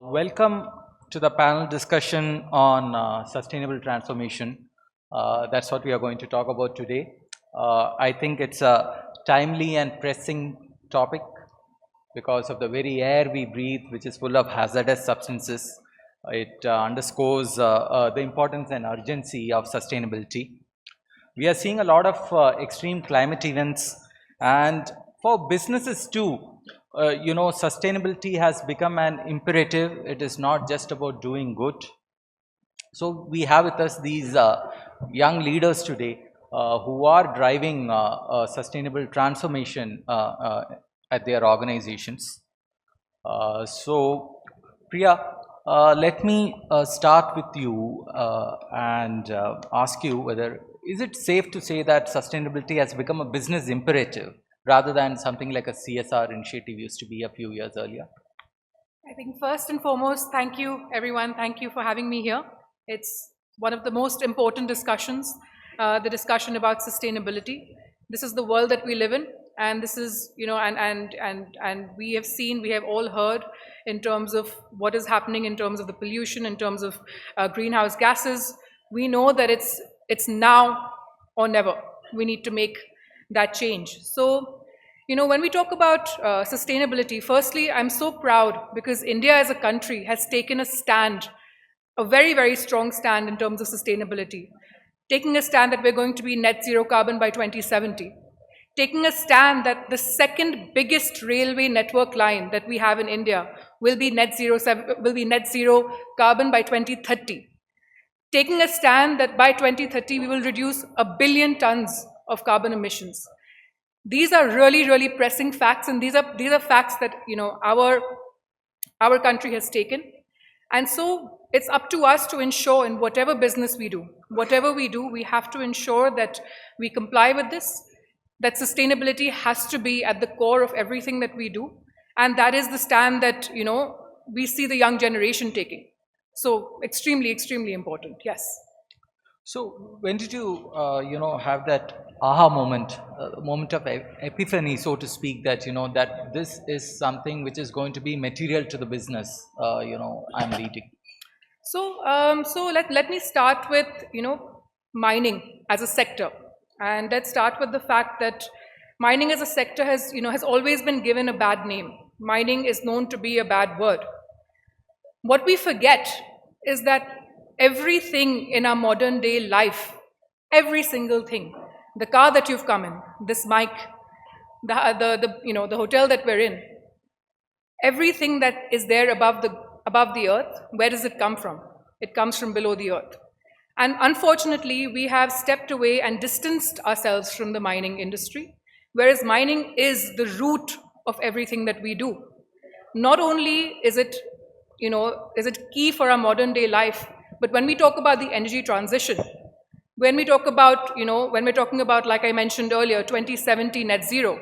Welcome to the panel discussion on sustainable transformation. That's what we are going to talk about today. I think it's a timely and pressing topic because of the very air we breathe, which is full of hazardous substances. It underscores the importance and urgency of sustainability. We are seeing a lot of extreme climate events, and for businesses too, sustainability has become an imperative. It is not just about doing good. So we have with us these young leaders today who are driving sustainable transformation at their organizations. So Priya, let me start with you and ask you whether is it safe to say that sustainability has become a business imperative rather than something like a CSR initiative used to be a few years earlier? I think first and foremost, thank you everyone. Thank you for having me here. It's one of the most important discussions, the discussion about sustainability. This is the world that we live in, and this is, and we have seen, we have all heard in terms of what is happening in terms of the pollution, in terms of greenhouse gases. We know that it's now or never. We need to make that change. So, when we talk about sustainability, firstly, I'm so proud because India as a country has taken a stand, a very, very strong stand in terms of sustainability. Taking a stand that we're going to be net zero carbon by 2070. Taking a stand that the second biggest railway network line that we have in India will be net zero carbon by 2030. Taking a stand that by 2030 we will reduce 1 billion tons of carbon emissions. These are really, really pressing facts, and these are facts that our country has taken. And so it's up to us to ensure in whatever business we do, we have to ensure that we comply with this, that sustainability has to be at the core of everything that we do. And that is the stand that, we see the young generation taking. So extremely, extremely important, yes. So when did you, have that aha moment, moment of epiphany, so to speak, that, that this is something which is going to be material to the business, I'm leading? So, let me start with, mining as a sector. And let's start with the fact that mining as a sector has always been given a bad name. Mining is known to be a bad word. What we forget is that everything in our modern day life, every single thing, the car that you've come in, this mic, the hotel that we're in, everything that is there above the earth, where does it come from? It comes from below the earth. And unfortunately, we have stepped away and distanced ourselves from the mining industry, whereas mining is the root of everything that we do. Not only is it key for our modern day life, but when we talk about the energy transition, when we talk about, when we're talking about, like I mentioned earlier, 2070 net zero,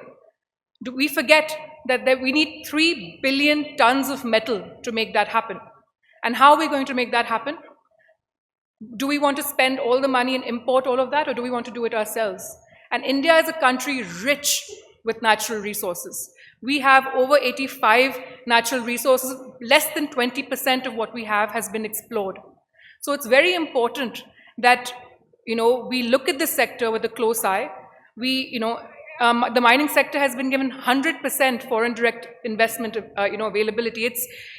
do we forget that we need 3 billion tons of metal to make that happen? And how are we going to make that happen? Do we want to spend all the money and import all of that, or do we want to do it ourselves? And India is a country rich with natural resources. We have over 85 natural resources. Less than 20% of what we have has been explored. So it's very important that we look at this sector with a close eye. The mining sector has been given 100% foreign direct investment availability.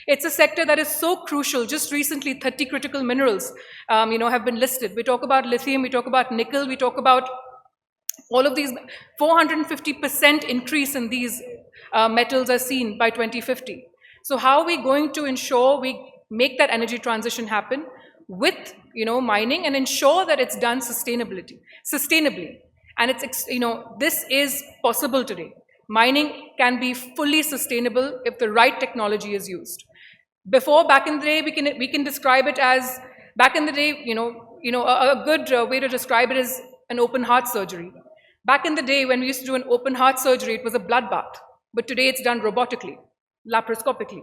It's a sector that is so crucial. Just recently, 30 critical minerals have been listed. We talk about lithium, we talk about nickel, we talk about all of these. 450% increase in these metals are seen by 2050. So how are we going to ensure we make that energy transition happen with mining and ensure that it's done sustainably? And this is possible today. Mining can be fully sustainable if the right technology is used. Back in the day, we can describe it as, back in the day, a good way to describe it is an open heart surgery. Back in the day, when we used to do an open heart surgery, it was a bloodbath. But today it's done robotically, laparoscopically.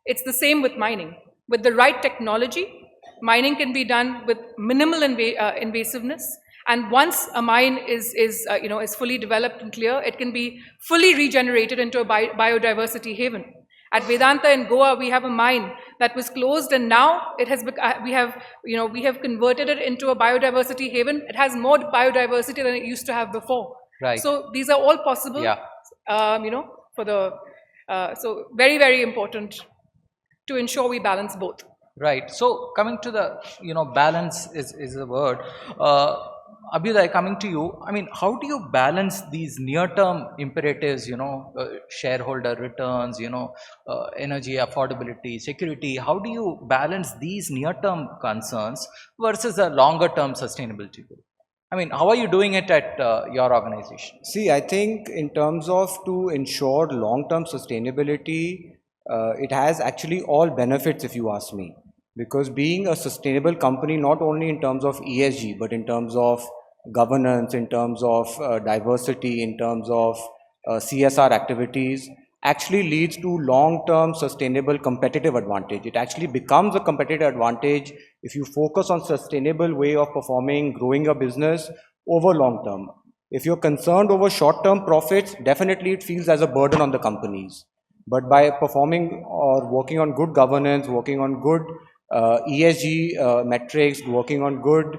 It's the same with mining. With the right technology, mining can be done with minimal invasiveness, And once a mine is fully developed and clear, it can be fully regenerated into a biodiversity haven. At Vedanta in Goa, we have a mine that was closed, and now it has we have converted it into a biodiversity haven. It has more biodiversity than it used to have before. Right. So these are all possible. Yeah. For the so very, very important to ensure we balance both. Right. So coming to the, balance is a word. Abhyuday, coming to you, I mean, how do you balance these near-term imperatives, shareholder returns, energy affordability, security? How do you balance these near-term concerns versus a longer-term sustainability goal? I mean, how are you doing it at your organization? See, I think in terms of to ensure long-term sustainability, it has actually all benefits if you ask me. Because being a sustainable company, not only in terms of ESG, but in terms of governance, in terms of diversity, in terms of CSR activities, actually leads to long-term sustainable competitive advantage. It actually becomes a competitive advantage if you focus on sustainable way of performing, growing your business over long term. If you're concerned over short-term profits, definitely it feels as a burden on the companies. But by performing or working on good governance, working on good ESG metrics, working on good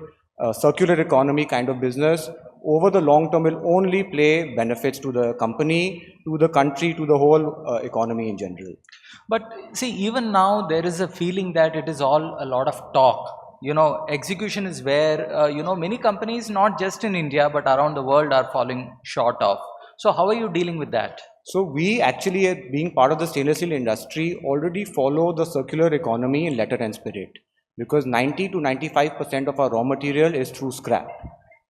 circular economy kind of business, over the long term will only play benefits to the company, to the country, to the whole economy in general. But see, even now there is a feeling that it is all a lot of talk. Execution is where, many companies, not just in India, but around the world are falling short of. So how are you dealing with that? So we actually, being part of the stainless steel industry, already follow the circular economy in letter and spirit, because 90 to 95% of our raw material is through scrap.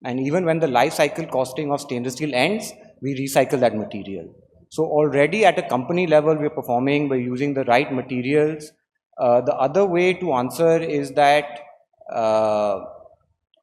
And even when the life cycle costing of stainless steel ends, we recycle that material. So already at a company level, we're performing, we're using the right materials. The other way to answer is that, a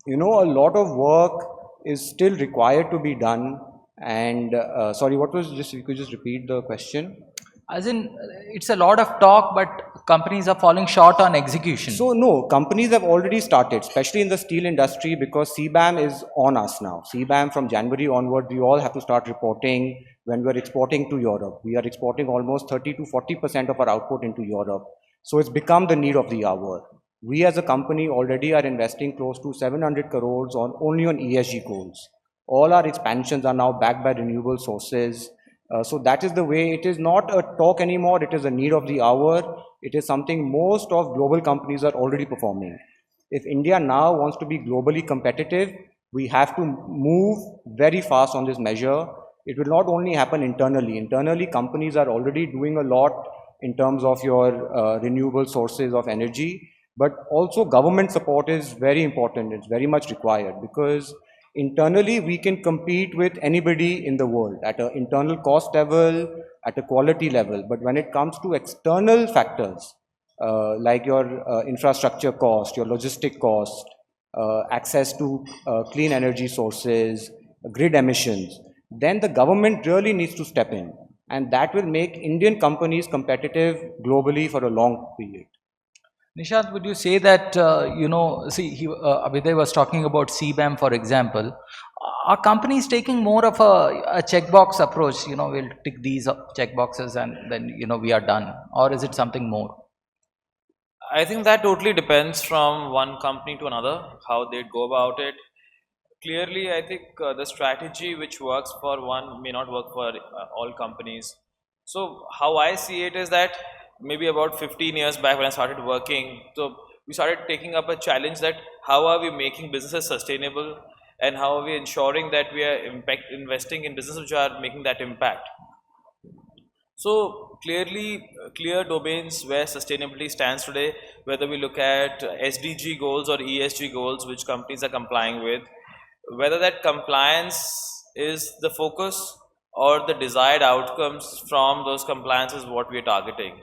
lot of work is still required to be done. And sorry, what was just, you could just repeat the question? As in, it's a lot of talk, but companies are falling short on execution. So no, companies have already started, especially in the steel industry, because CBAM is on us now. CBAM from January onward, we all have to start reporting when we're exporting to Europe. We are exporting almost 30 to 40% of our output into Europe. So it's become the need of the hour. We as a company already are investing close to 700 crores only on ESG goals. All our expansions are now backed by renewable sources. So that is the way. It is not a talk anymore, it is a need of the hour. It is something most of global companies are already performing. If India now wants to be globally competitive, we have to move very fast on this measure. It will not only happen internally. Internally, companies are already doing a lot in terms of your renewable sources of energy, but also government support is very important. It's very much required, because internally we can compete with anybody in the world at an internal cost level, at a quality level. But when it comes to external factors, like your infrastructure cost, your logistic cost, access to clean energy sources, grid emissions, then the government really needs to step in. And that will make Indian companies competitive globally for a long period. Nishant, would you say that, Abhyuday was talking about CBAM, for example. Are companies taking more of a checkbox approach? We'll tick these checkboxes and then, we are done. Or is it something more? I think that totally depends from one company to another, how they go about it. Clearly, I think the strategy which works for one may not work for all companies. So how I see it is that maybe about 15 years back when I started working, so we started taking up a challenge that how are we making businesses sustainable, and how are we ensuring that we are investing in businesses which are making that impact. So clearly, clear domains where sustainability stands today, whether we look at SDG goals or ESG goals which companies are complying with, whether that compliance is the focus or the desired outcomes from those compliances what we are targeting.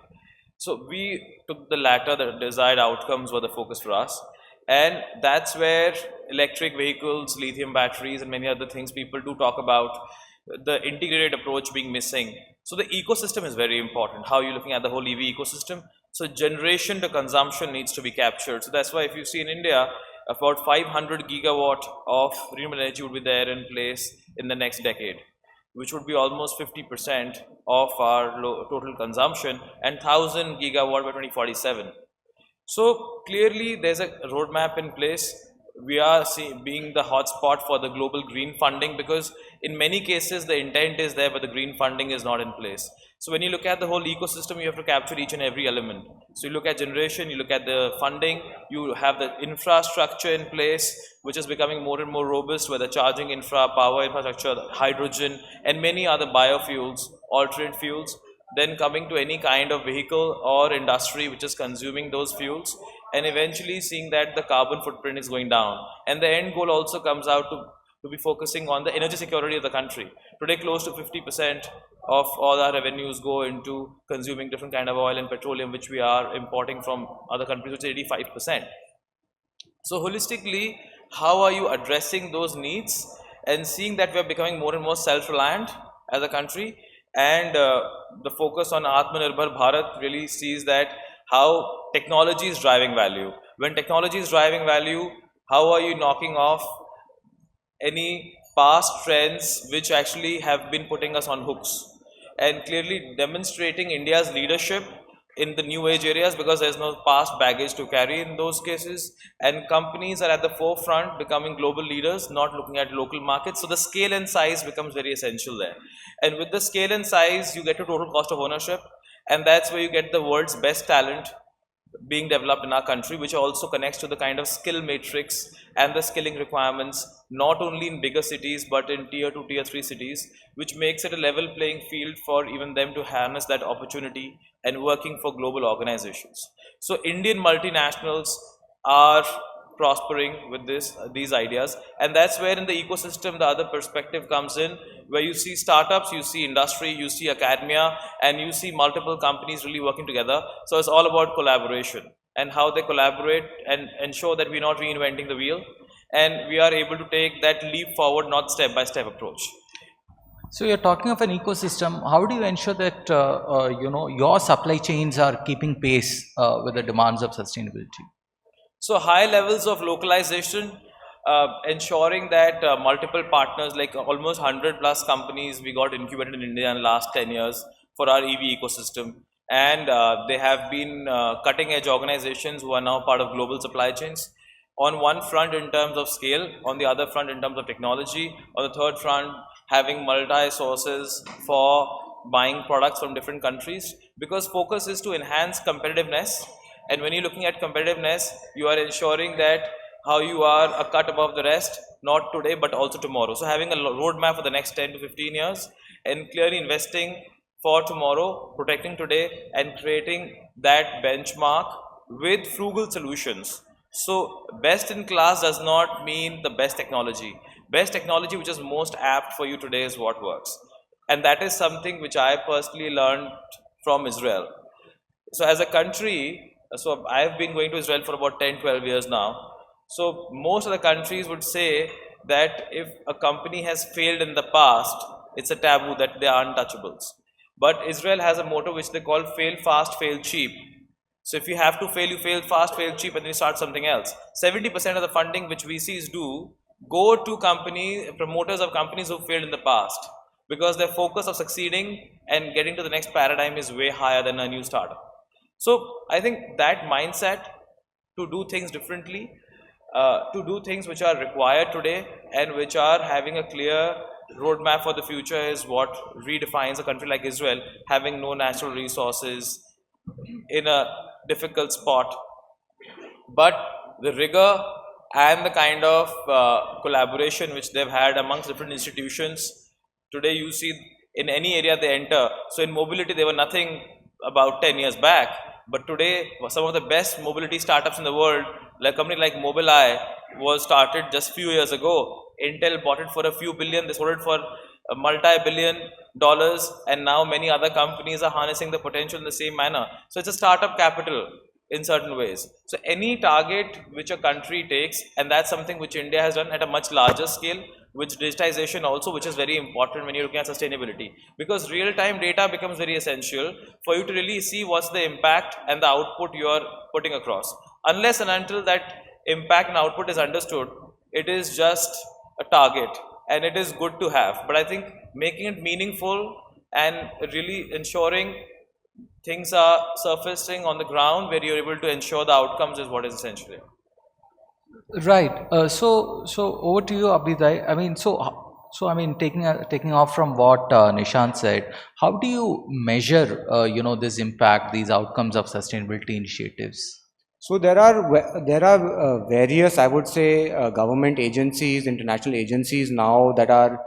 So we took the latter, the desired outcomes were the focus for us, and that's where electric vehicles, lithium batteries and many other things people do talk about, the integrated approach being missing. So the ecosystem is very important, how you're looking at the whole EV ecosystem. So generation to consumption needs to be captured. So that's why if you see in India, about 500 gigawatt of renewable energy would be there in place in the next decade, which would be almost 50% of our total consumption, and 1000 gigawatt by 2047. So clearly there's a roadmap in place. We are being the hotspot for the global green funding, because in many cases the intent is there but the green funding is not in place. So when you look at the whole ecosystem, you have to capture each and every element. So you look at generation, you look at the funding, you have the infrastructure in place, which is becoming more and more robust, whether charging infra, power infrastructure, hydrogen, and many other biofuels, alternate fuels. Then coming to any kind of vehicle or industry which is consuming those fuels, and eventually seeing that the carbon footprint is going down. And the end goal also comes out to be focusing on the energy security of the country. Today close to 50% of all our revenues go into consuming different kind of oil and petroleum, which we are importing from other countries, which is 85%. So holistically, how are you addressing those needs and seeing that we are becoming more and more self-reliant as a country? And the focus on Atmanirbhar Bharat really sees that how technology is driving value. When technology is driving value, how are you knocking off any past trends which actually have been putting us on hooks, and clearly demonstrating India's leadership in the new age areas, because there's no past baggage to carry in those cases, and companies are at the forefront becoming global leaders, not looking at local markets. So the scale and size becomes very essential there, and with the scale and size you get to total cost of ownership, and that's where you get the world's best talent being developed in our country, which also connects to the kind of skill matrix and the skilling requirements, not only in bigger cities but in tier 2, tier 3 cities, which makes it a level playing field for even them to harness that opportunity and working for global organizations. So Indian multinationals are prospering with these ideas, and that's where in the ecosystem the other perspective comes in, where you see startups, you see industry, you see academia, and you see multiple companies really working together. So it's all about collaboration and how they collaborate and ensure that we're not reinventing the wheel, and we are able to take that leap forward, not step by step approach. So you're talking of an ecosystem. How do you ensure that your supply chains are keeping pace with the demands of sustainability? So high levels of localization, ensuring that multiple partners, like almost 100 plus companies we got incubated in India in the last 10 years for our EV ecosystem, and they have been cutting edge organizations who are now part of global supply chains. On one front in terms of scale, on the other front in terms of technology, on the third front having multi sources for buying products from different countries, because focus is to enhance competitiveness. And when you're looking at competitiveness, you are ensuring that how you are a cut above the rest, not today but also tomorrow. So having a roadmap for the next 10 to 15 years and clearly investing for tomorrow, protecting today, and creating that benchmark with frugal solutions. So best in class does not mean the best technology. Best technology which is most apt for you today is what works. And that is something which I personally learned from Israel. So as a country, so I've been going to Israel for about 10, 12 years now. So most of the countries would say that if a company has failed in the past, it's a taboo that they are untouchables. But Israel has a motto which they call fail fast, fail cheap. So if you have to fail, you fail fast, fail cheap, and then you start something else. 70% of the funding which VCs do go to promoters of companies who failed in the past, because their focus of succeeding and getting to the next paradigm is way higher than a new startup. So I think that mindset to do things differently, to do things which are required today and which are having a clear roadmap for the future is what redefines a country like Israel, having no natural resources in a difficult spot. But the rigor and the kind of collaboration which they've had amongst different institutions, today you see in any area they enter. So in mobility they were nothing about 10 years back, but today some of the best mobility startups in the world, like a company like Mobileye was started just few years ago. Intel bought it for a few billion, they sold it for a multi-billion dollars, and now many other companies are harnessing the potential in the same manner. So it's a startup capital in certain ways. So any target which a country takes, and that's something which India has done at a much larger scale, with digitization also, which is very important when you're looking at sustainability, because real-time data becomes very essential for you to really see what's the impact and the output you are putting across. Unless and until that impact and output is understood, it is just a target and it is good to have. But I think making it meaningful and really ensuring things are surfacing on the ground where you're able to ensure the outcomes is what is essential. Right. So over to you, Abhyuday. I mean, so I mean, taking off from what Nishant said, how do you measure, this impact, these outcomes of sustainability initiatives? So there are various, I would say, government agencies, international agencies now that are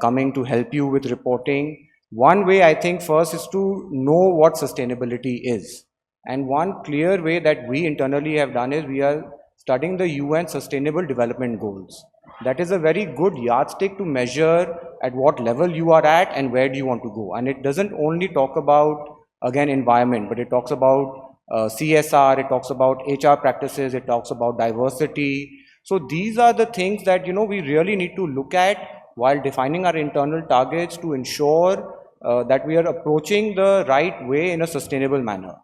coming to help you with reporting. One way I think first is to know what sustainability is, and one clear way that we internally have done is we are studying the UN Sustainable Development Goals. That is a very good yardstick to measure at what level you are at and where do you want to go. And it doesn't only talk about again environment, but it talks about CSR, it talks about HR practices, it talks about diversity. So these are the things that we really need to look at while defining our internal targets to ensure that we are approaching the right way in a sustainable manner.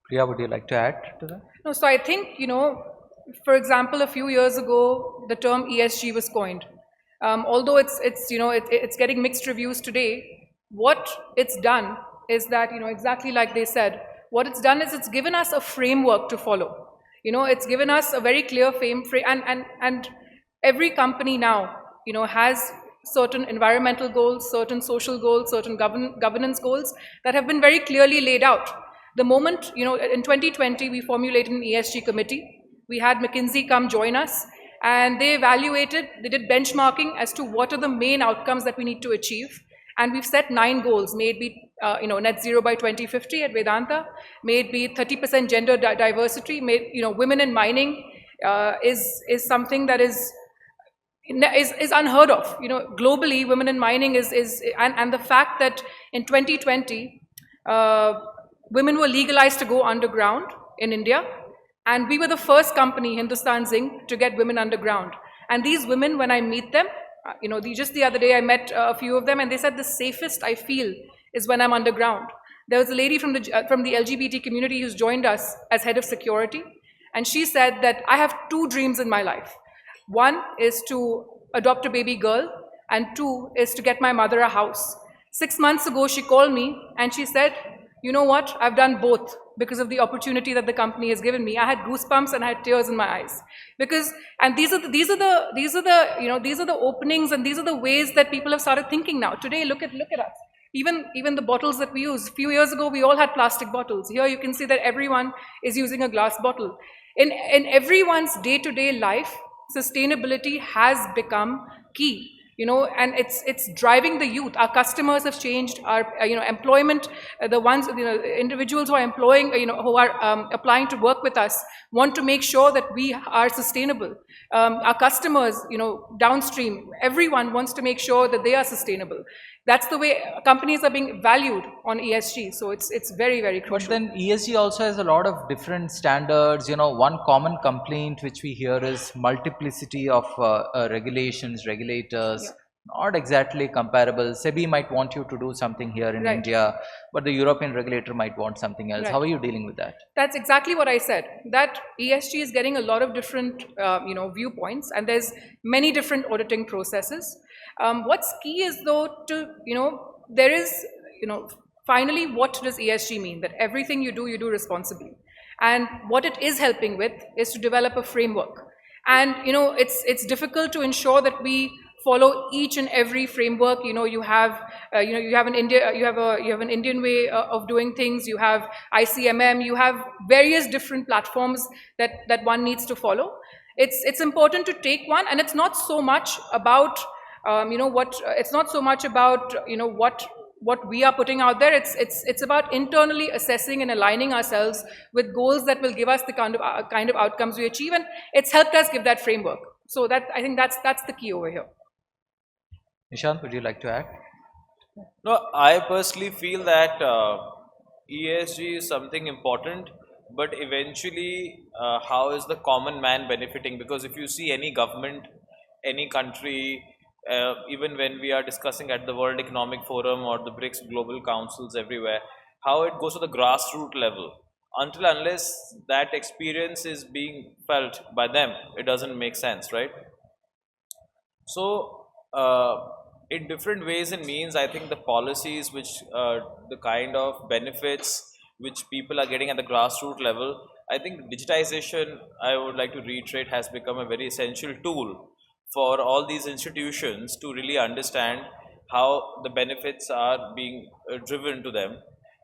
Priya, would you like to add to that? No, so I think, for example, a few years ago, the term ESG was coined. Although it's getting mixed reviews today, what it's done is that, exactly like they said, what it's done is it's given us a framework to follow. It's given us a very clear and every company now, has certain environmental goals, certain social goals, certain governance goals that have been very clearly laid out. The moment, in 2020, we formulated an ESG committee. We had McKinsey come join us, and they did benchmarking as to what are the main outcomes that we need to achieve. And we've set 9 goals, may it be, net zero by 2050 at Vedanta, may it be 30% gender diversity, women in mining is something that is unheard of. Globally, women in mining and the fact that in 2020, women were legalized to go underground in India, and we were the first company, Hindustan Zinc, to get women underground. And these women, when I meet them, just the other day I met a few of them, and they said the safest I feel is when I'm underground. There was a lady from the LGBT community who's joined us as head of security, and she said that I have 2 dreams in my life. One is to adopt a baby girl, and 2 is to get my mother a house. 6 months ago, she called me and she said, you know what, I've done both because of the opportunity that the company has given me. I had goosebumps and I had tears in my eyes. And these are the openings, and these are the ways that people have started thinking now. Today, look at us. Even the bottles that we use. A few years ago, we all had plastic bottles. Here you can see that everyone is using a glass bottle. In everyone's day-to-day life, sustainability has become key. And it's driving the youth. Our customers have changed. Our employment, the ones, individuals who are employing, who are applying to work with us, want to make sure that we are sustainable. Our customers, downstream, everyone wants to make sure that they are sustainable. That's the way companies are being valued on ESG. So it's very, very crucial. But then ESG also has a lot of different standards. One common complaint which we hear is multiplicity of regulations, regulators. Yeah. Not exactly comparable. SEBI might want you to do something here in India, but the European regulator might want something else. How are you dealing with that? That's exactly what I said. That ESG is getting a lot of different, viewpoints, and there's many different auditing processes. What's key is though there is, finally, what does ESG mean? That everything you do responsibly. And what it is helping with is to develop a framework. And, it's difficult to ensure that we follow each and every framework. You have an Indian way of doing things. You have ICMM. You have various different platforms that one needs to follow. It's important to take one, and it's not so much about it's not so much about what we are putting out there. It's about internally assessing and aligning ourselves with goals that will give us the kind of outcomes we achieve, and it's helped us give that framework. So I think that's the key over here. Nishant, would you like to add? No, I personally feel that ESG is something important, but eventually how is the common man benefiting? Because if you see any government, any country, even when we are discussing at the World Economic Forum or the BRICS global councils everywhere, how it goes to the grassroots level. unless that experience is being felt by them, it doesn't make sense, right? So, in different ways and means, I think the policies which, the kind of benefits which people are getting at the grassroots level, I think digitization, I would like to reiterate, has become a very essential tool for all these institutions to really understand how the benefits are being driven to them,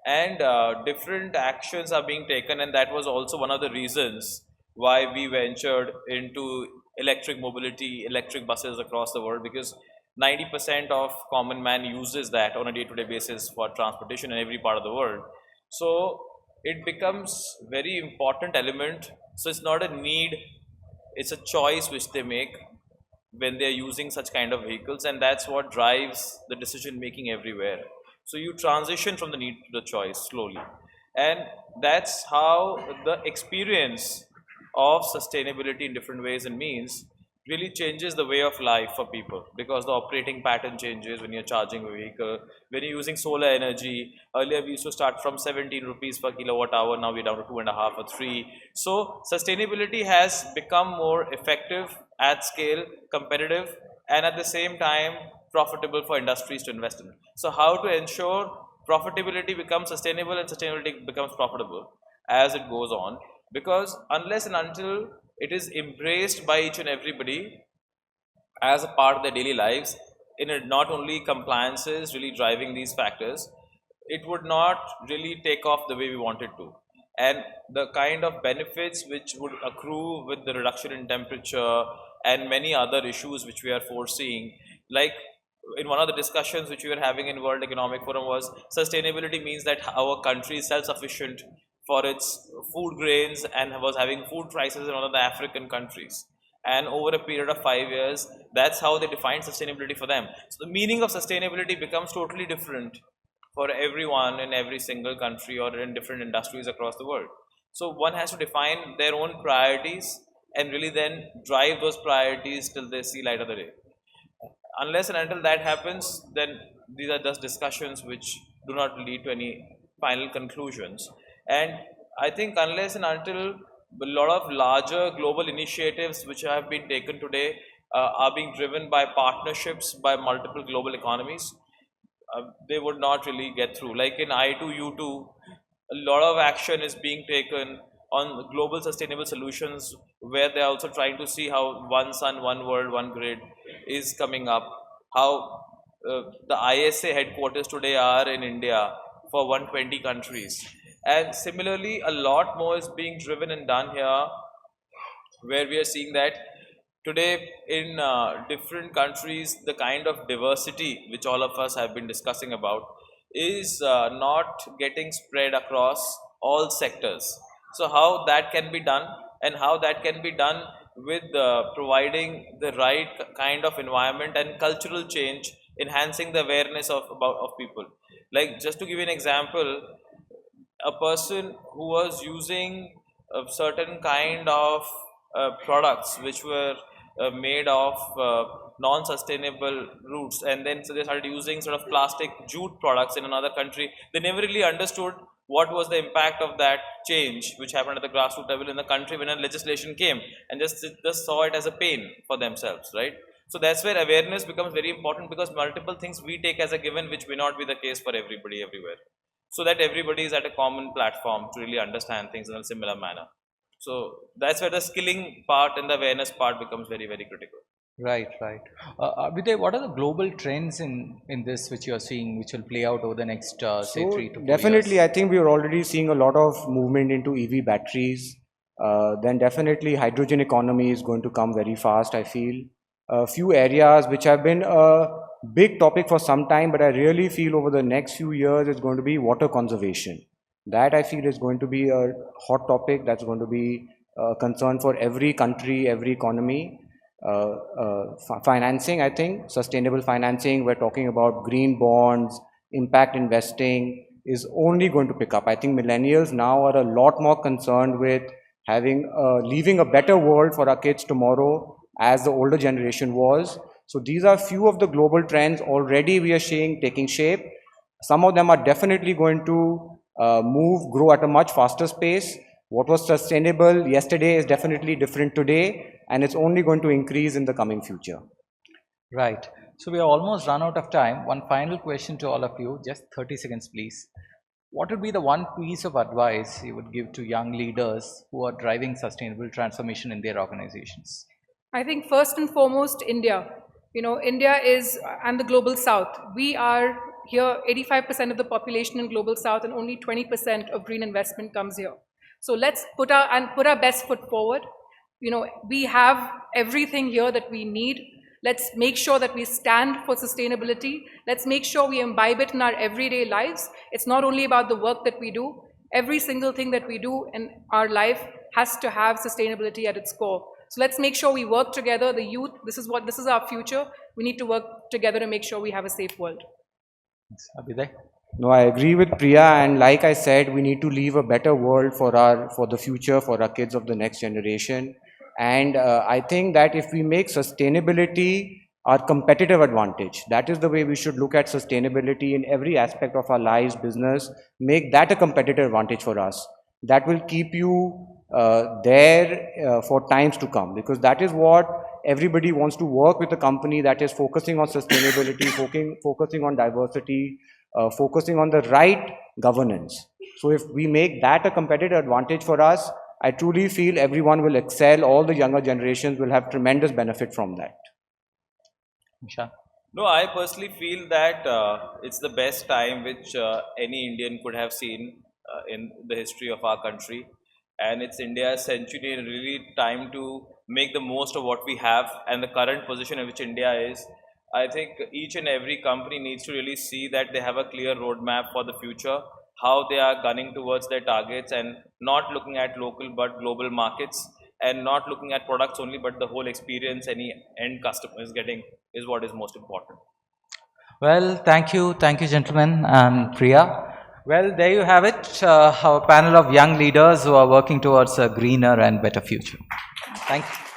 and different actions are being taken, and that was also one of the reasons why we ventured into electric mobility, electric buses across the world, because 90% of common man uses that on a day-to-day basis for transportation in every part of the world. So it becomes very important element. So it's not a need, it's a choice which they make when they're using such kind of vehicles, and that's what drives the decision making everywhere. So you transition from the need to the choice slowly, and that's how the experience of sustainability in different ways and means really changes the way of life for people, because the operating pattern changes when you're charging a vehicle, when you're using solar energy. Earlier we used to start from 17 rupees per kilowatt hour, now we're down to 2.5 or 3. So sustainability has become more effective, at scale, competitive, and at the same time profitable for industries to invest in. So how to ensure profitability becomes sustainable and sustainability becomes profitable as it goes on, because unless and until it is embraced by each and everybody as a part of their daily lives, in it not only compliance is really driving these factors, it would not really take off the way we want it to. And the kind of benefits which would accrue with the reduction in temperature and many other issues which we are foreseeing, like in one of the discussions which we were having in World Economic Forum, was sustainability means that our country is self-sufficient for its food grains and was having food crisis in one of the African countries. And over a period of 5 years, that's how they define sustainability for them. So the meaning of sustainability becomes totally different for everyone in every single country or in different industries across the world. So one has to define their own priorities and really then drive those priorities till they see light of the day. Unless and until that happens, then these are just discussions which do not lead to any final conclusions. And I think unless and until a lot of larger global initiatives which have been taken today are being driven by partnerships by multiple global economies, they would not really get through. Like in I2U2, a lot of action is being taken on global sustainable solutions, where they're also trying to see how one sun, one world, one grid is coming up, how the ISA headquarters today are in India for 120 countries. And similarly, a lot more is being driven and done here, where we are seeing that today in different countries, the kind of diversity which all of us have been discussing about is not getting spread across all sectors. So how that can be done, and how that can be done with providing the right kind of environment and cultural change, enhancing the awareness of people. Like, just to give you an example, a person who was using a certain kind of products which were made of non-sustainable routes, and then so they started using sort of plastic jute products in another country. They never really understood what was the impact of that change which happened at the grassroots level in the country when a legislation came, and just saw it as a pain for themselves, right? So that's where awareness becomes very important, because multiple things we take as a given which may not be the case for everybody everywhere, so that everybody is at a common platform to really understand things in a similar manner. So that's where the skilling part and the awareness part becomes very, very critical. Right, right. Abhyuday, what are the global trends in this which you are seeing, which will play out over the next, say, So 3 to 4 definitely, years? I think we are already seeing a lot of movement into EV batteries. Then definitely hydrogen economy is going to come very fast, I feel. A few areas which have been a big topic for some time, but I really feel over the next few years is going to be water conservation. That I feel is going to be a hot topic that's going to be a concern for every country, every economy. Financing, I think, sustainable financing, we're talking about green bonds, impact investing is only going to pick up. I think millennials now are a lot more concerned with having, leaving a better world for our kids tomorrow as the older generation was. So these are few of the global trends already we are seeing taking shape. Some of them are definitely going to grow at a much faster pace. What was sustainable yesterday is definitely different today, and it's only going to increase in the coming future. Right. So we are almost run out of time. One final question to all of you, just 30 seconds, please. What would be the one piece of advice you would give to young leaders who are driving sustainable transformation in their organizations? I think first and foremost, India. India is, and the global south. We are here, 85% of the population in global south, and only 20% of green investment comes here. So let's put our best foot forward. We have everything here that we need. Let's make sure that we stand for sustainability. Let's make sure we imbibe it in our everyday lives. It's not only about the work that we do. Every single thing that we do in our life has to have sustainability at its core. So let's make sure we work together. The youth, this is our future. We need to work together to make sure we have a safe world. Abhyuday? No, I agree with Priya, and like I said, we need to leave a better world for the future, for our kids of the next generation. And I think that if we make sustainability our competitive advantage, that is the way we should look at sustainability in every aspect of our lives, business, make that a competitive advantage for us. That will keep you there for times to come, because that is what everybody wants to work with, a company that is focusing on sustainability, focusing on diversity, focusing on the right governance. So if we make that a competitive advantage for us, I truly feel everyone will excel. All the younger generations will have tremendous benefit from that. Nishant? No, I personally feel that it's the best time which any Indian could have seen in the history of our country. And it's India's century, and really time to make the most of what we have and the current position in which India is. I think each and every company needs to really see that they have a clear roadmap for the future, how they are gunning towards their targets, and not looking at local but global markets, and not looking at products only, but the whole experience any end customer is getting is what is most important. Well, thank you, gentlemen, and Priya. Well, there you have it, our panel of young leaders who are working towards a greener and better future. Thank you.